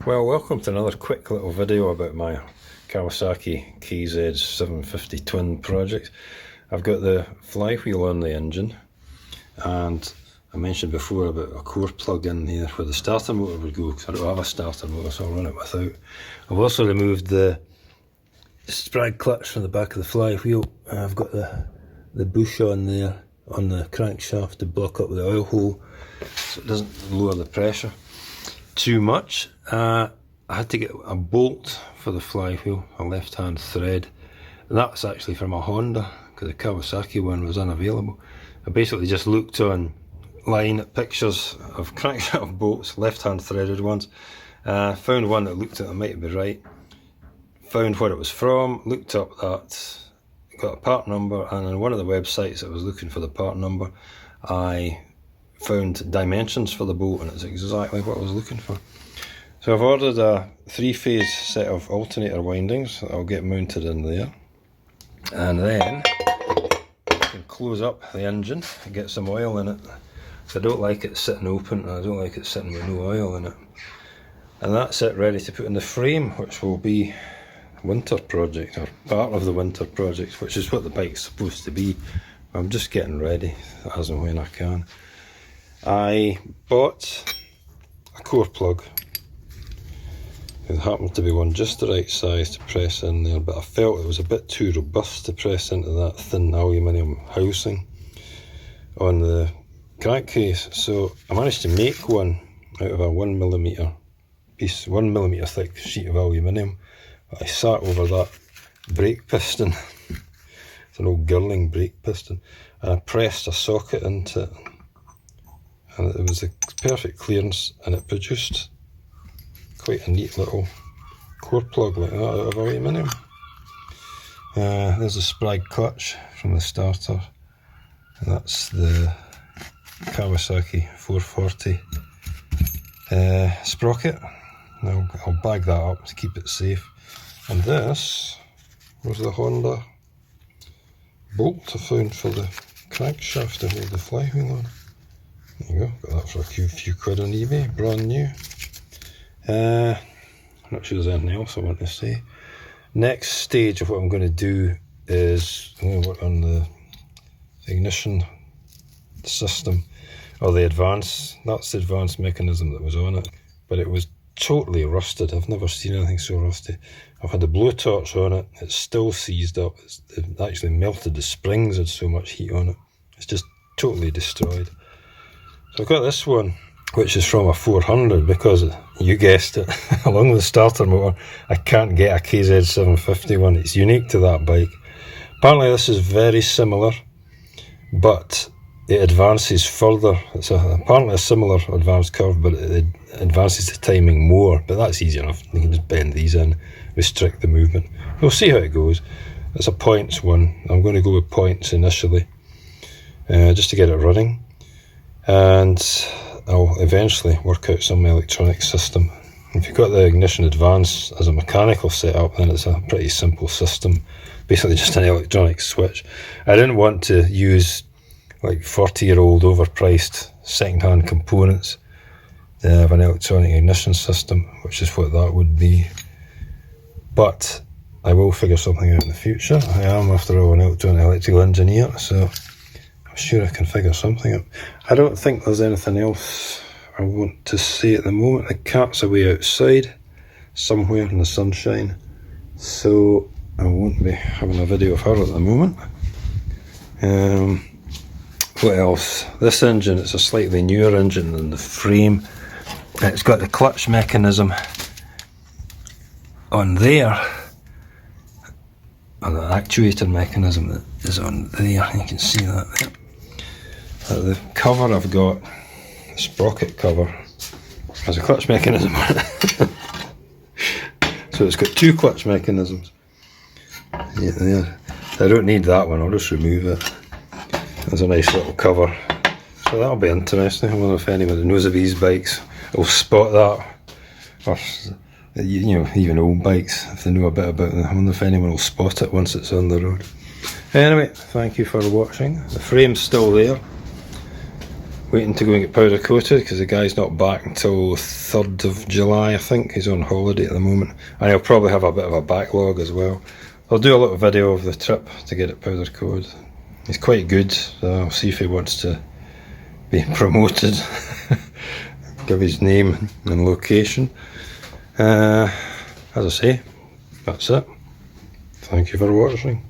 Well, welcome to another quick little video about my Kawasaki KZ750 twin project. I've got the flywheel on the engine, and I mentioned before about a core plug in there where the starter motor would go, because I don't have a starter motor, so I'll run it without. I've also removed the sprag clutch from the back of the flywheel. I've got the bush on there on the crankshaft to block up the oil hole so it doesn't lower the pressure too much. I had to get a bolt for the flywheel, a left-hand thread, and that's actually from a Honda because the Kawasaki one was unavailable. I basically just looked online at pictures of crankshaft bolts, left-hand threaded ones, found one that looked like it might be right, found what it was from, looked up that, got a part number, and on one of the websites that was looking for the part number I found dimensions for the bolt, and it's exactly what I was looking for. So I've ordered a 3-phase set of alternator windings that I'll get mounted in there, and then I can close up the engine and get some oil in it. So I don't like it sitting open, and I don't like it sitting with no oil in it. And that's it, ready to put in the frame, which will be a winter project, or part of the winter project, which is what the bike's supposed to be. I'm just getting ready as and when I can. I bought a core plug. It happened to be one just the right size to press in there, but I felt it was a bit too robust to press into that thin aluminium housing on the crankcase. So I managed to make one out of a 1mm piece, 1mm thick sheet of aluminium. I sat over that brake piston. It's an old Girling brake piston, and I pressed a socket into it, and it was a perfect clearance, and it produced quite a neat little core plug like that out of aluminium. There's a sprag clutch from the starter, and that's the Kawasaki 440 sprocket. Now I'll bag that up to keep it safe. And this was the Honda bolt I found for the crankshaft to hold the flywheel on. There you go, got that for a few quid on eBay, brand new. I'm not sure there's anything else I want to say. Next stage of what I'm going to do is I'm going to work on the ignition system, or the advance. That's the advance mechanism that was on it, but it was totally rusted. I've never seen anything so rusty. I've had the blowtorch on it, it's still seized up. It actually melted the springs, had so much heat on it. It's just totally destroyed. So I've got this one, which is from a 400, because you guessed it, along with the starter motor, I can't get a KZ750 one. It's unique to that bike. Apparently this is very similar, but it advances further. It's apparently a similar advanced curve, but it advances the timing more, but that's easy enough. You can just bend these in, restrict the movement. We'll see how it goes. It's a points one. I'm going to go with points initially, just to get it running, and I'll eventually work out some electronic system. If you've got the ignition advance as a mechanical setup, then it's a pretty simple system, basically just an electronic switch. I didn't want to use like 40-year-old overpriced second-hand components to have an electronic ignition system, which is what that would be. But I will figure something out in the future. I am, after all, an electrical engineer, so I'm sure I can figure something out. I don't think there's anything else I want to say at the moment. The cat's away outside somewhere in the sunshine, so I won't be having a video of her at the moment. What else? This engine, it's a slightly newer engine than the frame. It's got the clutch mechanism on there, and the actuator mechanism that is on there. You can see that there. The cover I've got, the sprocket cover, has a clutch mechanism on it. So it's got two clutch mechanisms. Yeah, there. I don't need that one, I'll just remove it. There's a nice little cover, so that'll be interesting. I wonder if anyone who knows of these bikes will spot that, or you know, even old bikes, if they know a bit about them. I wonder if anyone will spot it once it's on the road. Anyway, thank you for watching. The frame's still there. waiting to go and get powder coated because the guy's not back until 3rd of July, I think. He's on holiday at the moment, and he'll probably have a bit of a backlog as well. I'll do a little video of the trip to get it powder coated. He's quite good, so I'll see if he wants to be promoted. Give his name and location. As I say, that's it. Thank you for watching.